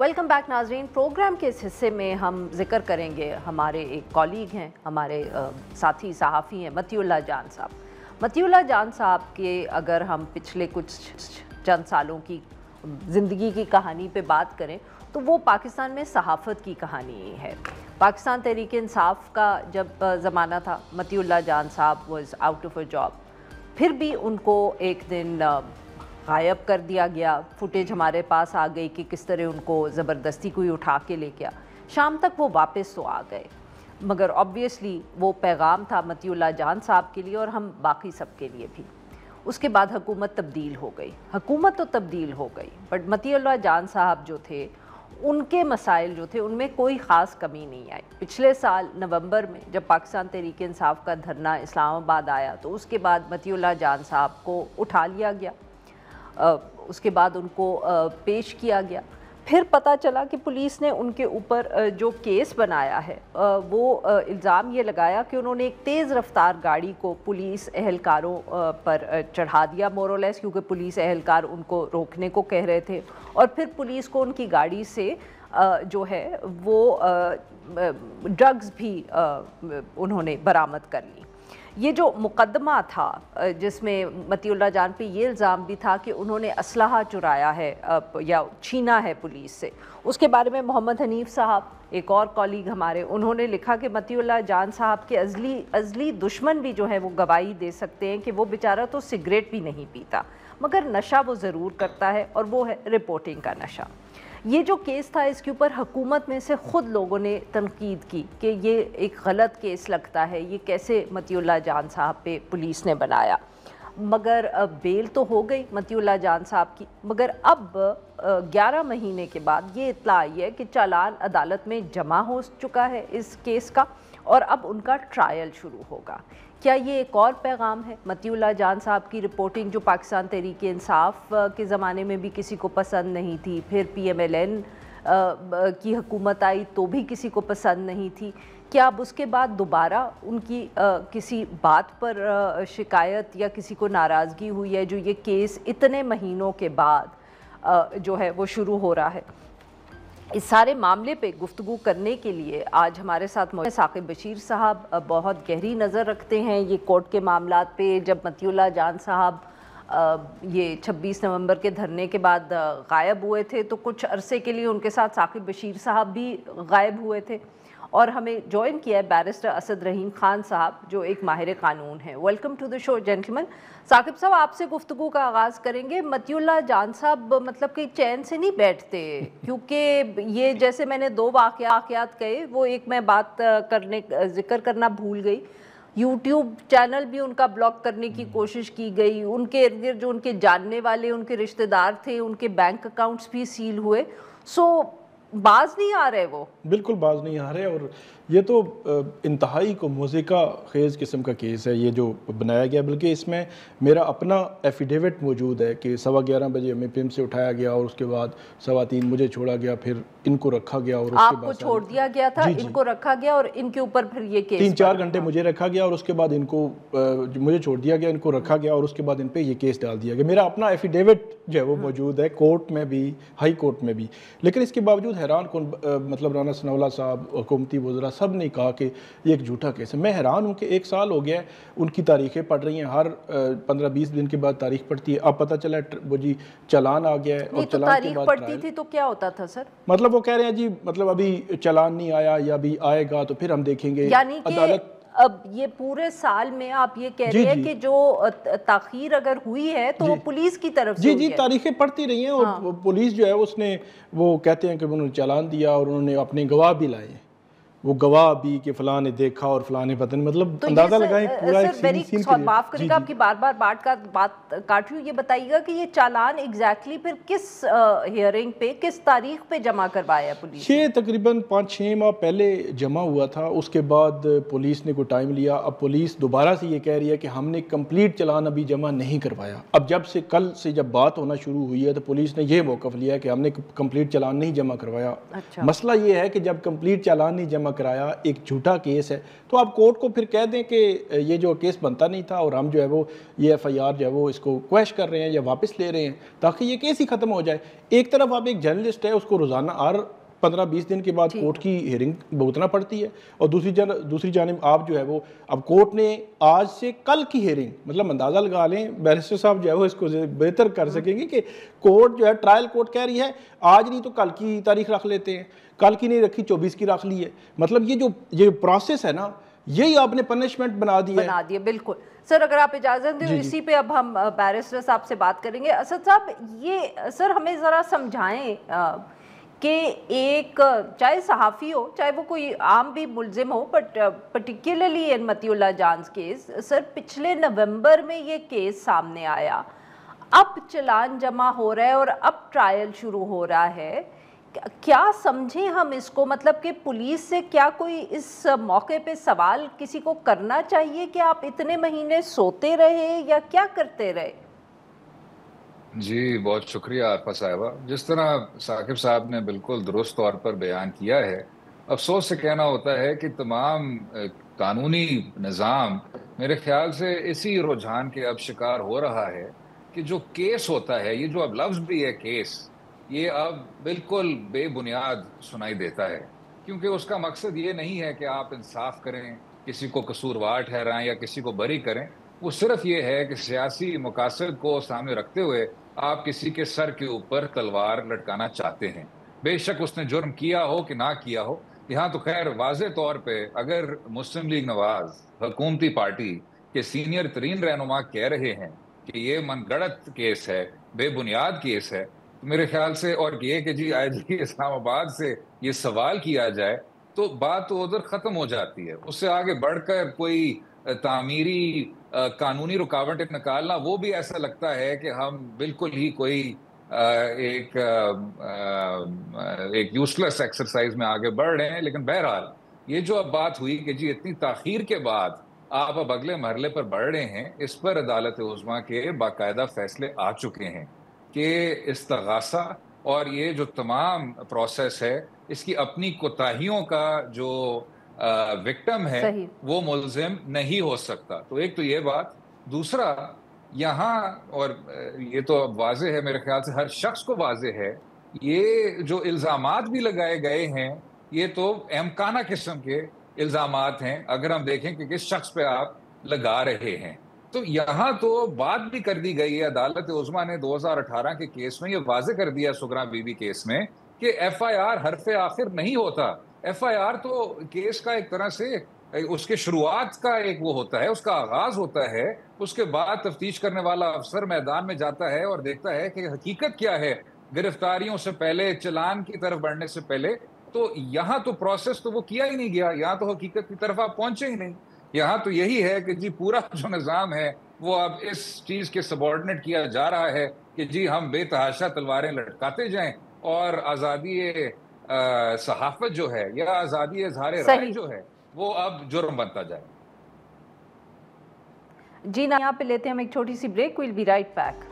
Welcome back नाजरीन। Programme के इस हिस्से में हम जिक्र करेंगे, हमारे एक कॉलीग हैं, हमारे साथी सहाफ़ी हैं मतीउल्लाह जान साहब। मतीउल्लाह जान साहब के अगर हम पिछले कुछ चंद सालों की ज़िंदगी की कहानी पे बात करें तो वो पाकिस्तान में सहाफ़त की कहानी है। पाकिस्तान तहरीक इंसाफ का जब ज़माना था, मतीउल्लाह जान साहब was out of a job, फिर भी उनको एक दिन गायब कर दिया गया। फुटेज हमारे पास आ गई कि किस तरह उनको ज़बरदस्ती कोई उठा के ले गया। शाम तक वो वापस तो आ गए, मगर ऑब्वियसली वो पैगाम था मतीउल्लाह जान साहब के लिए और हम बाकी सब के लिए भी। उसके बाद हुकूमत तब्दील हो गई, हुकूमत तो तब्दील हो गई, बट मतीउल्लाह जान साहब जो थे उनके मसाइल जो थे उनमें कोई ख़ास कमी नहीं आई। पिछले साल नवंबर में जब पाकिस्तान तहरीक इंसाफ का धरना इस्लामाबाद आया तो उसके बाद मतीउल्लाह जान साहब को उठा लिया गया, उसके बाद उनको पेश किया गया। फिर पता चला कि पुलिस ने उनके ऊपर जो केस बनाया है वो इल्ज़ाम ये लगाया कि उन्होंने एक तेज़ रफ्तार गाड़ी को पुलिस एहलकारों पर चढ़ा दिया मोरलेस, क्योंकि पुलिस एहलकार उनको रोकने को कह रहे थे और फिर पुलिस को उनकी गाड़ी से जो है वो ड्रग्स भी उन्होंने बरामद कर ली। ये जो मुकदमा था जिसमें मतीउल्लाह जान पे ये इल्ज़ाम भी था कि उन्होंने असलहा चुराया है या छीना है पुलिस से, उसके बारे में मोहम्मद हनीफ साहब, एक और कॉलीग हमारे, उन्होंने लिखा कि मतीउल्लाह जान साहब के अज़ली दुश्मन भी जो है वो गवाही दे सकते हैं कि वो बेचारा तो सिगरेट भी नहीं पीता, मगर नशा वो ज़रूर करता है और वो है रिपोर्टिंग का नशा। ये जो केस था इसके ऊपर हुकूमत में से ख़ुद लोगों ने तनकीद की कि ये एक गलत केस लगता है, ये कैसे मतीउल्लाह जान साहब पे पुलिस ने बनाया। मगर बेल तो हो गई मतीउल्लाह जान साहब की, मगर अब 11 महीने के बाद ये इत्तला आई है कि चालान अदालत में जमा हो चुका है इस केस का और अब उनका ट्रायल शुरू होगा। क्या ये एक और पैगाम है मतीउल्लाह जान साहब की रिपोर्टिंग जो पाकिस्तान तहरीक इंसाफ के ज़माने में भी किसी को पसंद नहीं थी, फिर PMLN की हुकूमत आई तो भी किसी को पसंद नहीं थी, क्या अब उसके बाद दोबारा उनकी किसी बात पर शिकायत या किसी को नाराज़गी हुई है जो ये केस इतने महीनों के बाद जो है वो शुरू हो रहा है? इस सारे मामले पे गुफ्तगू करने के लिए आज हमारे साथ मौजूद साकिब बशीर साहब, बहुत गहरी नज़र रखते हैं ये कोर्ट के मामलात पे। जब मतीउल्लाह जान साहब ये 26 नवंबर के धरने के बाद गायब हुए थे तो कुछ अरसे के लिए उनके साथ साकिब बशीर साहब भी गायब हुए थे और हमें ज्वाइन किया है बैरिस्टर असद रहीम खान साहब जो एक माहिर कानून है। Welcome to the show gentleman. Saqib sahab, आपसे गुफ्तगू का आगाज़ करेंगे। मतीउल्लाह जान साहब मतलब कि चैन से नहीं बैठते, क्योंकि ये जैसे मैंने 2 वाक़यात कहे, वो एक मैं बात जिक्र करना भूल गई, यूट्यूब चैनल भी उनका ब्लॉक करने की कोशिश की गई, उनके इर्द गिर्द जो उनके जानने वाले उनके रिश्तेदार थे उनके बैंक अकाउंट्स भी सील हुए। सो बाज नहीं आ रहे, वो बिल्कुल बाज नहीं आ रहे और ये तो इंतहाई को मुज़िका खेज़ किस्म का केस है ये जो बनाया गया। बल्कि इसमें मेरा अपना एफिडेविट मौजूद है कि 11:15 बजे हमें पिम से उठाया गया और उसके बाद 3:15 मुझे छोड़ा गया, फिर इनको रखा गया और उसके आपको छोड़ दिया गया था, इनको रखा गया और इनके ऊपर फिर ये केस 3-4 घंटे मुझे रखा गया और उसके बाद इनको मुझे छोड़ दिया गया, इनको रखा गया और उसके बाद इन पे ये केस डाल दिया गया। मेरा अपना एफिडेविट जो है वो मौजूद है कोर्ट में भी, हाई कोर्ट में भी। लेकिन इसके बावजूद हैरान कौन मतलब राना सनाउल्लाह साहब, हुकूमती वज़रा सब ने कहा कि ये एक झूठा केस है। मैं हैरान हूँ कि 1 साल हो गया है, उनकी तारीखें पढ़ रही हैं, हर 15-20 दिन के बाद तारीख पढ़ती है। अब पता चला वो जी चालान आ गया है और तो तारीख पढ़ती थी तो क्या होता था सर? मतलब वो कह रहे हैं जी मतलब अभी चालान नहीं आया या अभी आएगा तो फिर हम देखेंगे। यानी अदालत अब ये पूरे साल में आप ये कह रहे हैं कि जो ताखीर अगर हुई है तो वो पुलिस की तरफ से जी तारीखें पढ़ती रही हैं और पुलिस जो है उसने वो कहते हैं कि उन्होंने चालान दिया और उन्होंने अपने गवाह भी लाए, वो गवाह भी कि फलां ने देखा और फलां ने पता नहीं, मतलब तो अंदाजा लगाएं पूरा एक सीन। माफ करिएगा आपकी बार बात काट रही हूँ, ये बताइएगा कि ये चालान एग्जैक्टली फिर किस हियरिंग पे, किस तारीख पे जमा करवाया पुलिस? ये तकरीबन 5-6 माह पहले जमा हुआ था, उसके बाद पुलिस ने कोई टाइम लिया। अब पुलिस दोबारा से ये कह रही है कि हमने कंप्लीट चालान अभी जमा नहीं करवाया। अब जब से कल से जब बात होना शुरू हुई है तो पुलिस ने ये मौक़िफ़ लिया कि हमने कंप्लीट चालान नहीं जमा करवाया। अच्छा। मसला ये है कि जब कंप्लीट चालान नहीं जमा कराया, एक झूठा केस है, तो आप कोर्ट को फिर कह दें कि ये जो केस बनता नहीं था और हम जो है वो ये FIR जो है वो इसको क्वेश कर रहे हैं या वापस ले रहे हैं ताकि ये केस ही ख़त्म हो जाए। एक तरफ आप एक जर्नलिस्ट है, उसको रोज़ाना हर 15-20 दिन के बाद कोर्ट की हियरिंग भुगतना पड़ती है, और दूसरी जानिब आप जो है वो अब कोर्ट ने आज से कल की हियरिंग, मतलब अंदाज़ा लगा लें बैरिस्टर साहब जो है वो इसको बेहतर कर सकेंगे कि कोर्ट जो है ट्रायल कोर्ट कह रही है आज नहीं तो कल की तारीख रख लेते हैं, कल की नहीं रखी 24 की रख ली है। मतलब ये प्रोसेस है ना, यही आपने पनिशमेंट बना दी है। बिल्कुल सर, अगर आप इजाज़त दें इसी पे अब हम बैरिस्टर साहब से बात करेंगे। असद साहब, ये सर हमें ज़रा समझाएं कि एक चाहे सहाफ़ी हो चाहे वो कोई आम भी मुल्ज़िम हो, बट पर्टिकुलरली इन मतीउल्लाह जान्स केस, सर पिछले नवंबर में ये केस सामने आया, अब चलान जमा हो रहा है और अब ट्रायल शुरू हो रहा है। क्या समझें हम इसको, मतलब कि पुलिस से क्या कोई इस मौके पे सवाल किसी को करना चाहिए कि आप इतने महीने सोते रहे या क्या करते रहे? जी बहुत शुक्रिया आरफा साहिबा। जिस तरह साकिब साहब ने बिल्कुल दुरुस्त तौर पर बयान किया है, अफसोस से कहना होता है कि तमाम कानूनी निज़ाम मेरे ख्याल से इसी रुझान के अब शिकार हो रहा है कि जो केस होता है, ये जो अब लफ्ज़ भी है केस, ये अब बिल्कुल बेबुनियाद सुनाई देता है, क्योंकि उसका मकसद ये नहीं है कि आप इंसाफ करें, किसी को कसूरवार ठहराएं या किसी को बरी करें। वो सिर्फ ये है कि सियासी मकासद को सामने रखते हुए आप किसी के सर के ऊपर तलवार लटकाना चाहते हैं, बेशक उसने जुर्म किया हो कि ना किया हो। यहाँ तो खैर वाज़े तौर पे अगर मुस्लिम लीग नवाज हुकूमती पार्टी के सीनियर तरीन रहनुमा कह रहे हैं कि ये मनगढ़ंत केस है, बेबुनियाद केस है, तो मेरे ख्याल से, और ये कि जी IG इस्लामाबाद से ये सवाल किया जाए तो बात तो उधर ख़त्म हो जाती है। उससे आगे बढ़कर कोई तामीरी कानूनी रुकावटें निकालना, वो भी ऐसा लगता है कि हम बिल्कुल ही कोई एक यूजलेस एक्सरसाइज में आगे बढ़ रहे हैं। लेकिन बहरहाल ये जो अब बात हुई कि जी इतनी ताख़ीर के बाद आप अब अगले मरहले पर बढ़ रहे हैं, इस पर अदालत उज़्मा के बाकायदा फैसले आ चुके हैं कि इस्तग़ासा और ये जो तमाम प्रोसेस है, इसकी अपनी कोताहियों का जो विक्टिम है वो मुल्जिम नहीं हो सकता। तो एक तो ये बात। दूसरा, यहाँ और ये तो अब वाज़े है, मेरे ख्याल से हर शख्स को वाज़े है, ये जो इल्ज़ामात भी लगाए गए हैं ये तो अहमकाना किस्म के इल्ज़ामात हैं, अगर हम देखें कि किस शख्स पे आप लगा रहे हैं। तो यहाँ तो बात भी कर दी गई है, अदालत उज़्मा ने 2018 के केस में ये वाज़े कर दिया, सुगरा बीबी केस में, कि FIR हरफ़े आखिर नहीं होता। FIR तो केस का एक तरह से उसके शुरुआत का एक वो होता है, उसका आगाज होता है, उसके बाद तफ्तीश करने वाला अफसर मैदान में जाता है और देखता है कि हकीकत क्या है गिरफ्तारियों से पहले, चलान की तरफ बढ़ने से पहले। तो यहाँ तो प्रोसेस तो वो किया ही नहीं गया, यहाँ तो हकीकत की तरफ आप पहुंचे ही नहीं। यहाँ तो यही है कि जी पूरा जो निज़ाम है वो अब इस चीज़ के सबॉर्डिनेट किया जा रहा है कि जी हम बेतहाशा तलवारें लटकाते जाएं और आज़ादी सहाफ़त जो है या आज़ादी इज़हार राय जो है वो अब जुर्म बनता जाए। जी ना, यहाँ पे लेते हैं हम एक छोटी सी break, will be right back.